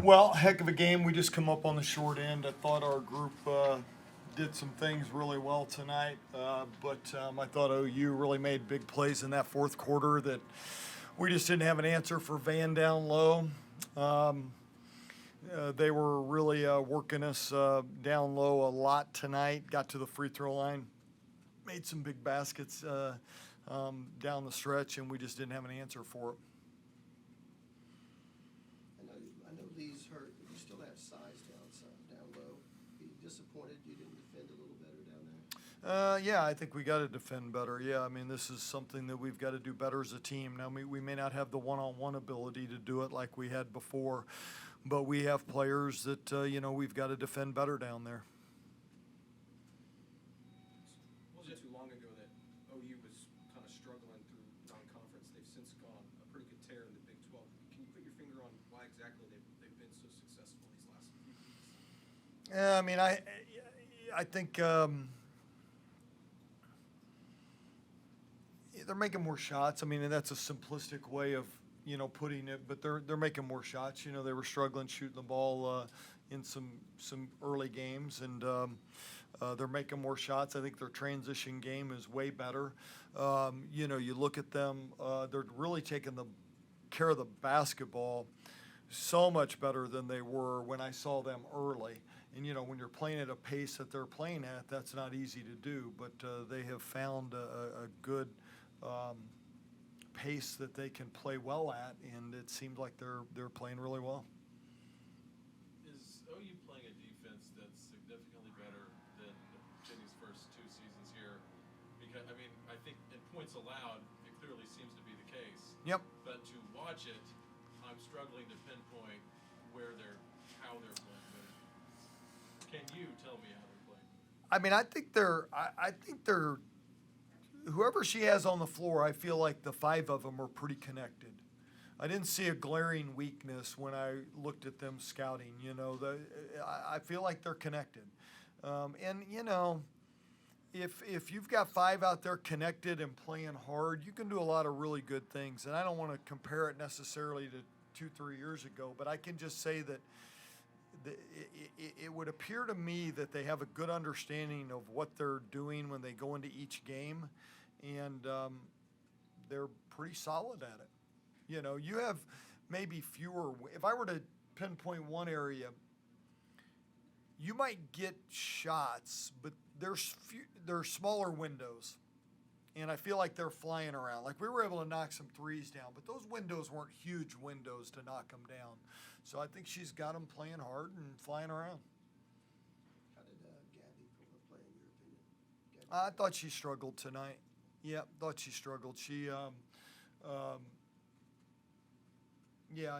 Well, heck of a game. We just come up on the short end. I thought our group did some things really well tonight, but I thought OU really made big plays in that fourth quarter that we just didn't have an answer for Van down low. Um, they were really working us down low a lot tonight. Got to the free throw line, made some big baskets down the stretch, and we just didn't have an answer for it. I know Lee's hurt, but you still have size down low. Be disappointed you didn't defend a little better down there? Yeah, I think we got to defend better. Yeah, I mean, this is something that we've got to do better as a team. Now, we may not have the one-on-one ability to do it like we had before, but we have players that, we've got to defend better down there. It wasn't too long ago that OU was kind of struggling through non-conference. They've since gone a pretty good tear in the Big 12. Can you put your finger on why exactly they've been so successful these last few weeks? Yeah, I mean, I think they're making more shots. I mean, and that's a simplistic way of putting it, but they're making more shots. They were struggling shooting the ball in some early games, and they're making more shots. I think their transition game is way better. You look at them; they're really taking the care of the basketball so much better than they were when I saw them early. And when you're playing at a pace that they're playing at, that's not easy to do. But they have found a good pace that they can play well at, and it seems like they're playing really well. Is OU playing a defense that's significantly better than Jimmy's first two seasons here? Because I think in points allowed, it clearly seems to be the case. Yep. But to watch it, I'm struggling to pinpoint how they're playing better. Can you tell me how they're playing better? I mean, I think they're whoever she has on the floor, I feel like the five of them are pretty connected. I didn't see a glaring weakness when I looked at them scouting. I feel like they're connected. And if you've got five out there connected and playing hard, you can do a lot of really good things. And I don't want to compare it necessarily to 2-3 years ago, but I can just say that it would appear to me that they have a good understanding of what they're doing when they go into each game, and they're pretty solid at it. You have maybe fewer. If I were to pinpoint one area, you might get shots, but there's smaller windows, and I feel like they're flying around. Like, we were able to knock some threes down, but those windows weren't huge windows to knock them down. So I think she's got them playing hard and flying around. How did Gabby play, in your opinion? I thought she struggled tonight. Yeah, thought she struggled. I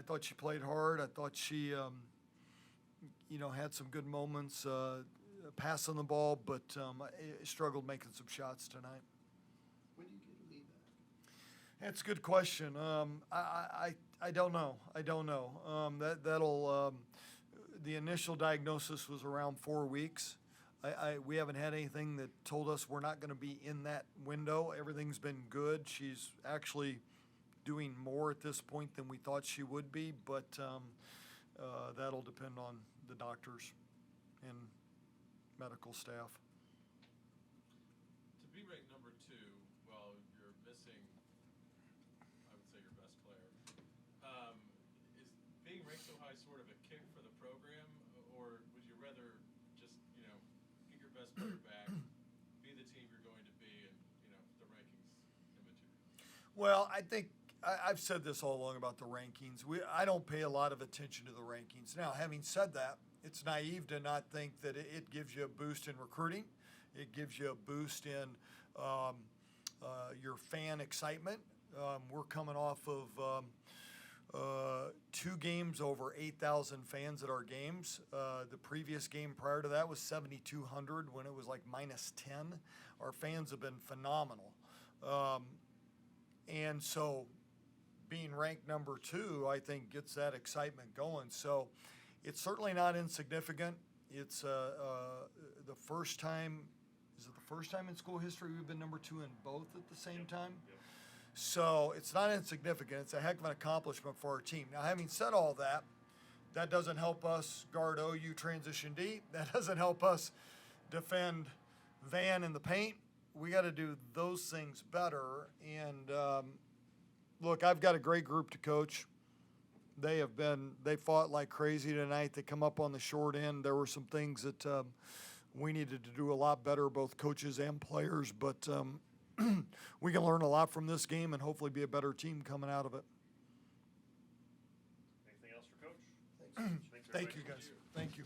thought she played hard. I thought she, had some good moments passing the ball, but struggled making some shots tonight. When do you get a lead back? That's a good question. I don't know. That'll the initial diagnosis was around 4 weeks. We haven't had anything that told us we're not going to be in that window. Everything's been good. She's actually doing more at this point than we thought she would be, but that'll depend on the doctors and medical staff. To be ranked number 2, while you're missing, I would say, your best player, is being ranked so high sort of a kick for the program, or would you rather just, get your best player back, be the team you're going to be, and, the rankings immaterial? Well, I think I've said this all along about the rankings. I don't pay a lot of attention to the rankings. Now, having said that, it's naive to not think that it gives you a boost in recruiting. It gives you a boost in your fan excitement. We're coming off of 2 games over 8,000 fans at our games. The previous game prior to that was 7,200 when it was like -10. Our fans have been phenomenal. And so being ranked number 2, I think, gets that excitement going. So it's certainly not insignificant. It's the first time. Is it the first time in school history we've been number 2 in both at the same time? Yep. So it's not insignificant. It's a heck of an accomplishment for our team. Now, having said all that, That doesn't help us guard OU transition deep. That doesn't help us defend Van in the paint. We got to do those things better. And look, I've got a great group to coach. They fought like crazy tonight. They come up on the short end. There were some things that we needed to do a lot better, both coaches and players. But we can learn a lot from this game and hopefully be a better team coming out of it. Anything else for Coach? Thanks. Thanks, Thank everybody. you, guys. Thank you.